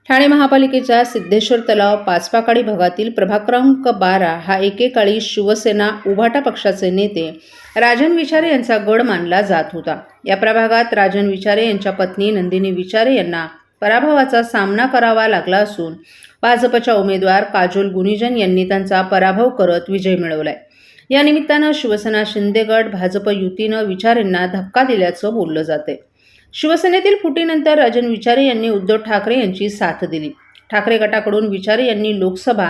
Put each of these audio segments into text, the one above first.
ठाणे महापालिकेच्या सिद्धेश्वर तलाव पाचपाकाडी भागातील प्रभाग क्रमांक 12 हा एकेकाळी शिवसेना उभाटा पक्षाचे नेते राजन विचारे यांचा गड मानला जात होता। या प्रभागात राजन विचारे यांच्या पत्नी नंदिनी विचारे यांना पराभवाचा सामना करावा लागला असून भाजपच्या उमेदवार काजोल गुणिजन यांनी त्यांचा पराभव करत विजय मिळवलाय। या निमित्तानं शिवसेना शिंदे गट भाजप युतीनं विचारेंना धक्का दिल्याचं बोललं जाते। शिवसेनेतील फुटीनंतर राजन विचारे यांनी उद्धव ठाकरे यांची साथ दिली। ठाकरे गटाकडून विचारे यांनी लोकसभा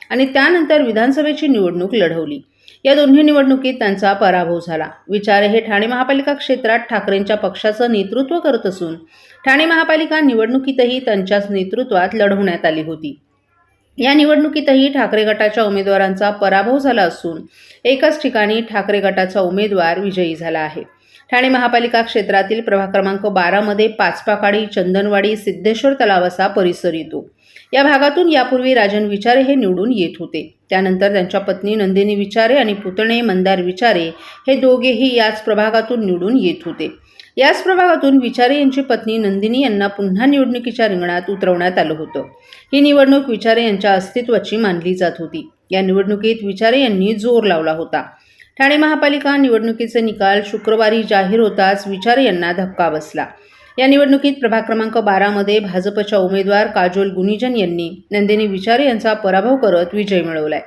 आणि त्यानंतर विधानसभेची निवडणूक लढवली। या दोन्ही निवडणुकीत त्यांचा पराभव झाला। विचारे हे ठाणे महापालिका क्षेत्रात ठाकरेंच्या पक्षाचं नेतृत्व करत असून ठाणे महापालिका निवडणुकीतही त्यांच्याच नेतृत्वात लढवण्यात आली होती। या निवडणुकीतही ठाकरे गटाच्या उमेदवारांचा पराभव झाला असून एकाच ठिकाणी ठाकरे गटाचा उमेदवार विजयी झाला आहे। ठाणे महापालिका क्षेत्रातील प्रभाग क्रमांक 12 मध्ये पाचपाकाडी, चंदनवाडी, सिद्धेश्वर तलाव असा परिसर येतो। या भागातून यापूर्वी राजन विचारे हे निवडून येत होते। त्यानंतर त्यांच्या पत्नी नंदिनी विचारे आणि पुतणे मंदार विचारे हे दोघेही याच प्रभागातून निवडून येत होते। याच प्रभागातून विचारे यांची पत्नी नंदिनी यांना पुन्हा निवडणुकीच्या रिंगणात उतरवण्यात आलं होतं। ही निवडणूक विचारे यांच्या अस्तित्वाची मानली जात होती। या निवडणुकीत विचारे यांनी जोर लावला होता। ठाणे महापालिका निवडणुकीचे निकाल शुक्रवारी जाहीर होताच विचारे यांना धक्का बसला। या निवडणुकीत प्रभाग क्रमांक 12 मध्ये भाजपच्या उमेदवार काजोल गुणिजन यांनी नंदिनी विचारे यांचा पराभव करत विजय मिळवलाय।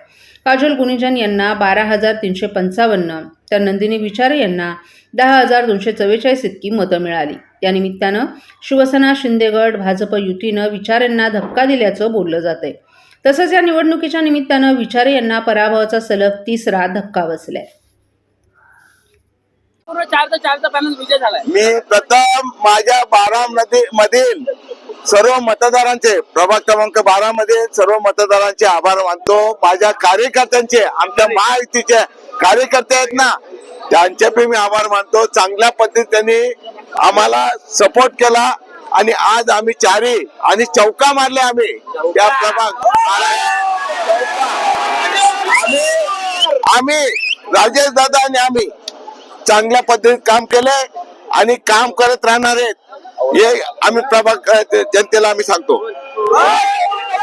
काजोल गुणिजन यांना 12,355 तर नंदिनी विचारे यांना 10,244 इतकी मतं मिळाली। या निमित्तानं शिवसेना शिंदे गट भाजप युतीनं विचारेंना धक्का दिल्याचं बोललं जातंय। तसंच या निवडणुकीच्या निमित्तानं विचारे यांना पराभवाचा सलग तिसरा धक्का बसलाय। मी प्रथम माझ्या बारामती मधील सर्व मतदारांचे, प्रभाग क्रमांक 12 मध्ये सर्व मतदारांचे आभार मानतो। माझ्या कार्यकर्त्यांचे, आमच्या महायुतीचे कार्यकर्ते आहेत ना, त्यांचे मी आभार मानतो। चांगल्या पद्धतीने त्यांनी आम्हाला सपोर्ट केला आणि आज आम्ही चारी आणि चौका मारले। आम्ही त्या प्रभाग आम्ही राजेश दादा आणि आम्ही चांगल्या पद्धतीत काम केले आणि काम करत राहणार आहेत, हे आम्ही प्रभाग जनतेला आम्ही सांगतो।